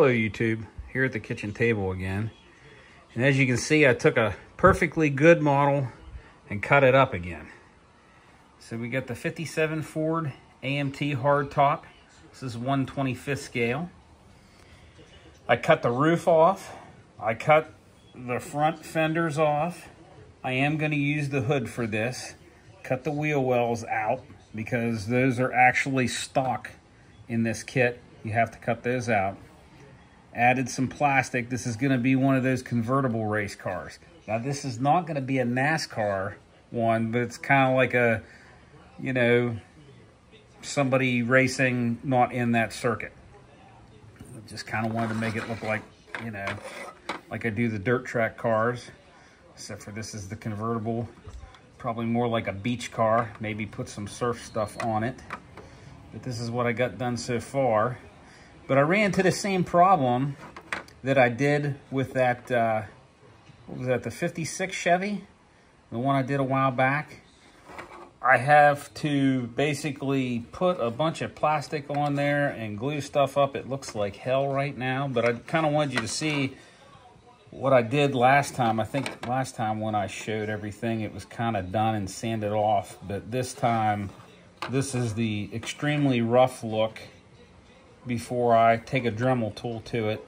Hello YouTube, here at the kitchen table again. And as you can see, I took a perfectly good model and cut it up again. So we got the 57 Ford AMT hardtop. This is 1/25th scale. I cut the roof off. I cut the front fenders off. I am going to use the hood for this. Cut the wheel wells out because those are actually stock in this kit. You have to cut those out. Added some plastic. This is going to be one of those convertible race cars. Now this is not going to be a NASCAR one, but it's kind of like a, you know, somebody racing not in that circuit. I just kind of wanted to make it look like, you know, like I do the dirt track cars, except for this is the convertible. Probably more like a beach car, maybe put some surf stuff on it. But this is what I got done so far. But I ran into the same problem that I did with that, what was that, the 56 Chevy? The one I did a while back. I have to basically put a bunch of plastic on there and glue stuff up. It looks like hell right now, but I kind of wanted you to see what I did last time. I think last time when I showed everything, it was kind of done and sanded off. But this time, this is the extremely rough look before I take a Dremel tool to it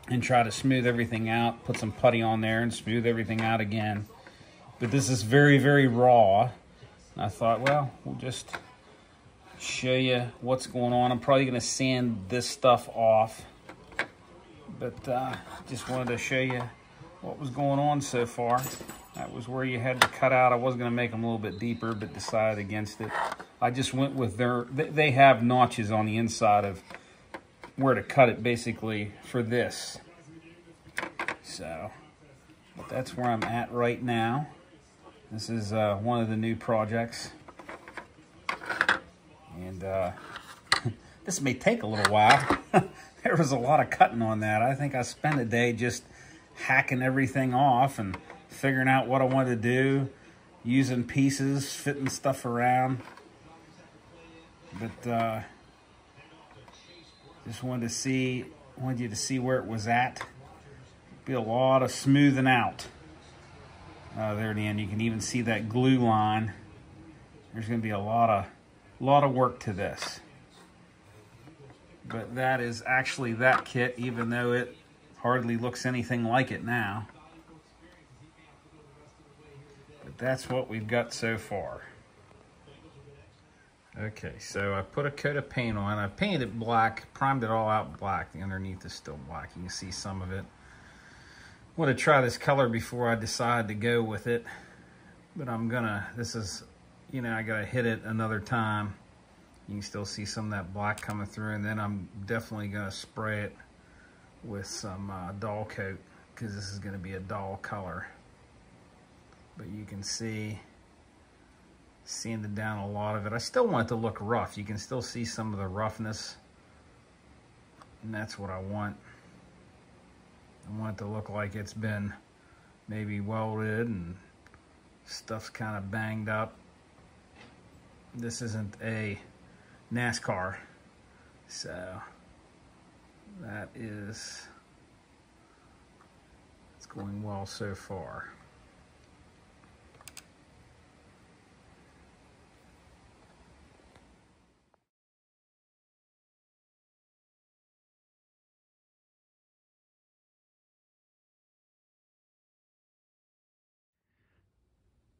and try to smooth everything out, put some putty on there and smooth everything out again. But this is very, very raw. And I thought, well, we'll just show you what's going on. I'm probably gonna sand this stuff off, but just wanted to show you what was going on so far. That was where you had to cut out. I was gonna make them a little bit deeper, but decided against it. I just went with they have notches on the inside of where to cut it basically for this. So, but that's where I'm at right now. This is one of the new projects. And this may take a little while. There was a lot of cutting on that. I think I spent a day just hacking everything off and figuring out what I wanted to do, using pieces, fitting stuff around. But just wanted you to see where it was at. Be a lot of smoothing out. There at the end, you can even see that glue line. There's going to be a lot of work to this. But that is actually that kit, even though it hardly looks anything like it now. But that's what we've got so far. Okay, so I put a coat of paint on. I painted it black, primed it all out black. The underneath is still black. You can see some of it. I want to try this color before I decide to go with it. But I'm gonna, this is, you know, I gotta hit it another time. You can still see some of that black coming through, and then I'm definitely gonna spray it with some dull coat, because this is gonna be a dull color. But you can see, sanded down a lot of it. I still want it to look rough. You can still see some of the roughness, and that's what I want. I want it to look like it's been maybe welded and stuff's kind of banged up. This isn't a NASCAR, so that is, it's going well so far.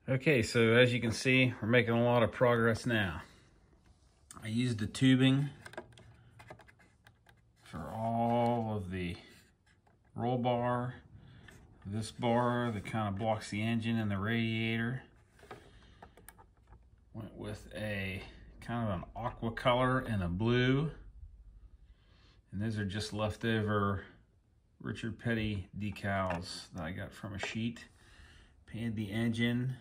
Okay, so as you can see, we're making a lot of progress now. I used the tubing for all of the roll bar, this bar that kind of blocks the engine and the radiator. Went with a kind of an aqua color and a blue. And those are just leftover Richard Petty decals that I got from a sheet. Painted the engine.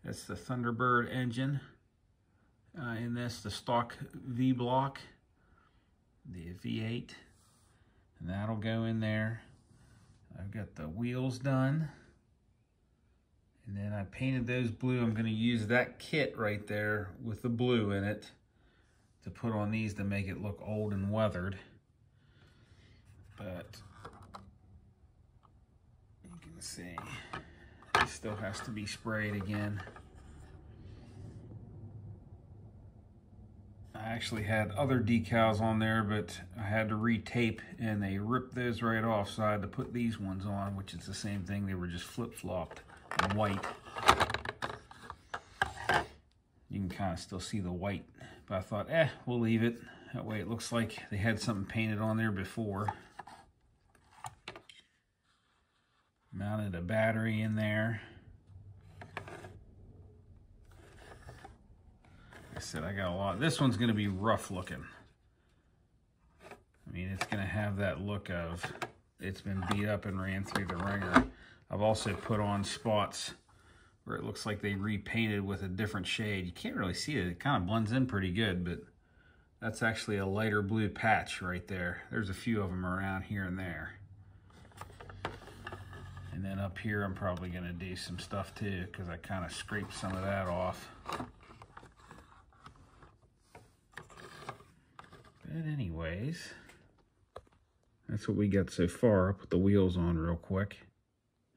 That's the Thunderbird engine. In this, the stock V block, the V8, and that'll go in there. I've got the wheels done, and then I painted those blue. I'm going to use that kit right there with the blue in it to put on these to make it look old and weathered. but you can see it still has to be sprayed again. I actually had other decals on there, but I had to retape and they ripped those right off, so I had to put these ones on, which is the same thing. They were just flip-flopped in white. You can kind of still see the white, but I thought, we'll leave it. That way it looks like they had something painted on there before. Mounted a battery in there. Like I said, I got a lot. This one's going to be rough looking. I mean, it's going to have that look of it's been beat up and ran through the ringer. I've also put on spots where it looks like they repainted with a different shade. You can't really see it. It kind of blends in pretty good, but that's actually a lighter blue patch right there. There's a few of them around here and there. And then up here, I'm probably going to do some stuff too, because I kind of scraped some of that off. But anyways, that's what we got so far. I'll put the wheels on real quick.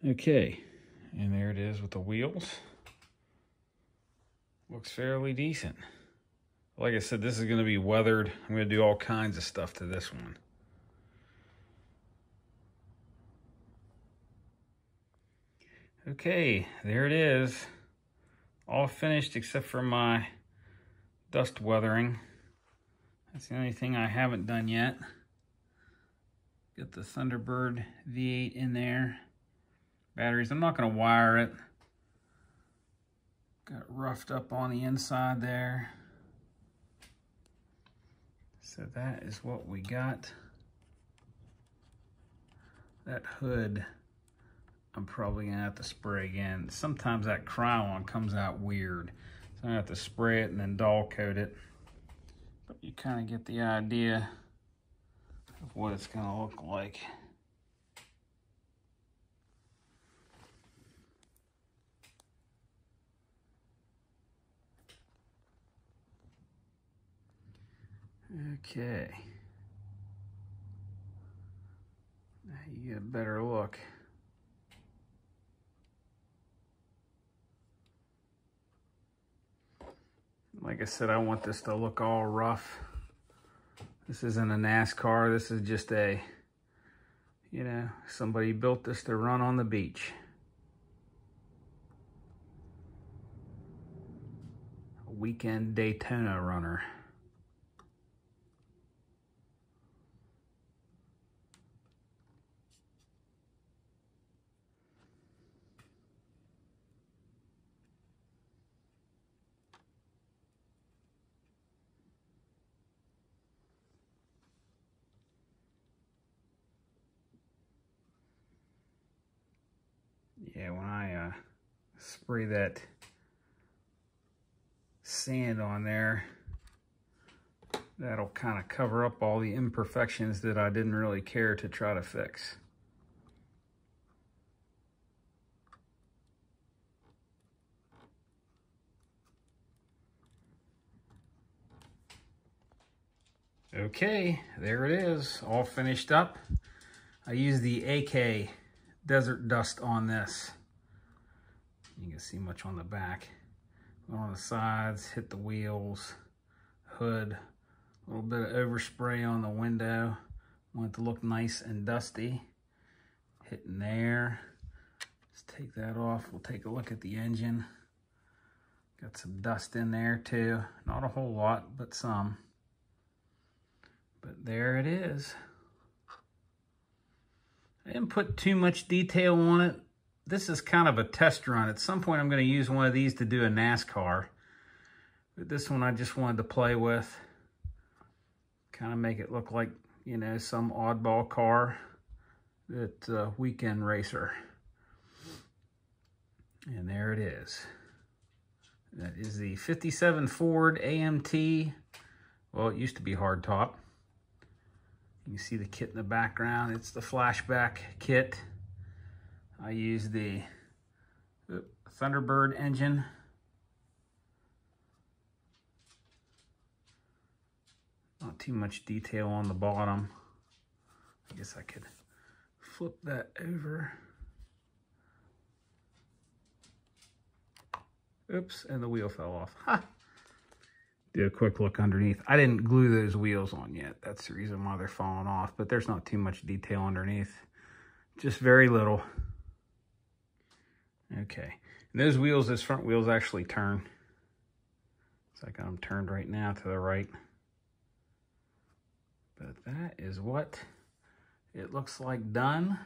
Okay. And there it is with the wheels. Looks fairly decent. Like I said, this is going to be weathered. I'm going to do all kinds of stuff to this one. Okay, there it is. All finished except for my dust weathering. That's the only thing I haven't done yet. Got the Thunderbird V8 in there. Batteries, I'm not going to wire it. Got roughed up on the inside there. So that is what we got. That hood, I'm probably going to have to spray again. Sometimes that Krylon comes out weird. So I'm going to have to spray it and then dull coat it. But you kind of get the idea of what it's going to look like. Okay. Now you get a better look. Like I said, I want this to look all rough. This isn't a NASCAR. This is just a, you know, somebody built this to run on the beach. A weekend Daytona runner. Yeah, when I spray that sand on there, that'll kind of cover up all the imperfections that I didn't really care to try to fix. Okay, there it is, all finished up. I used the AK Desert Dust on this. You can see much on the back. On the sides, hit the wheels, hood, a little bit of overspray on the window. Want it to look nice and dusty. Hitting there. Just take that off. We'll take a look at the engine. Got some dust in there too. Not a whole lot, but some. But there it is. I didn't put too much detail on it. This is kind of a test run. At some point I'm going to use one of these to do a NASCAR. But this one I just wanted to play with. Kind of make it look like, you know, some oddball car that's a weekend racer. And there it is. That is the 57 Ford AMT. Well, it used to be hardtop. You can see the kit in the background. It's the flashback kit. I used the Thunderbird engine. Not too much detail on the bottom. guess I could flip that over. Oops, and the wheel fell off. Ha! Do a quick look underneath. I didn't glue those wheels on yet. That's the reason why they're falling off, but there's not too much detail underneath. Just very little. Okay, and those wheels, those front wheels actually turn. So I got them turned right now to the right. But that is what it looks like done.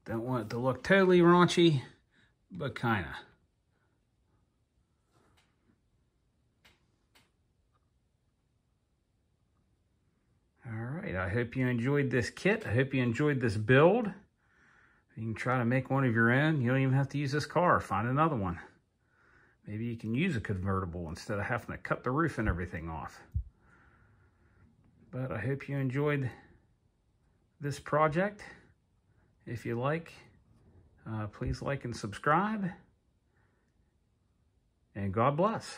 Don't want it to look totally raunchy, but kinda. All right, I hope you enjoyed this kit. I hope you enjoyed this build. You can try to make one of your own. You don't even have to use this car. Find another one. Maybe you can use a convertible instead of having to cut the roof and everything off. But I hope you enjoyed this project. If you like, please like and subscribe. And God bless.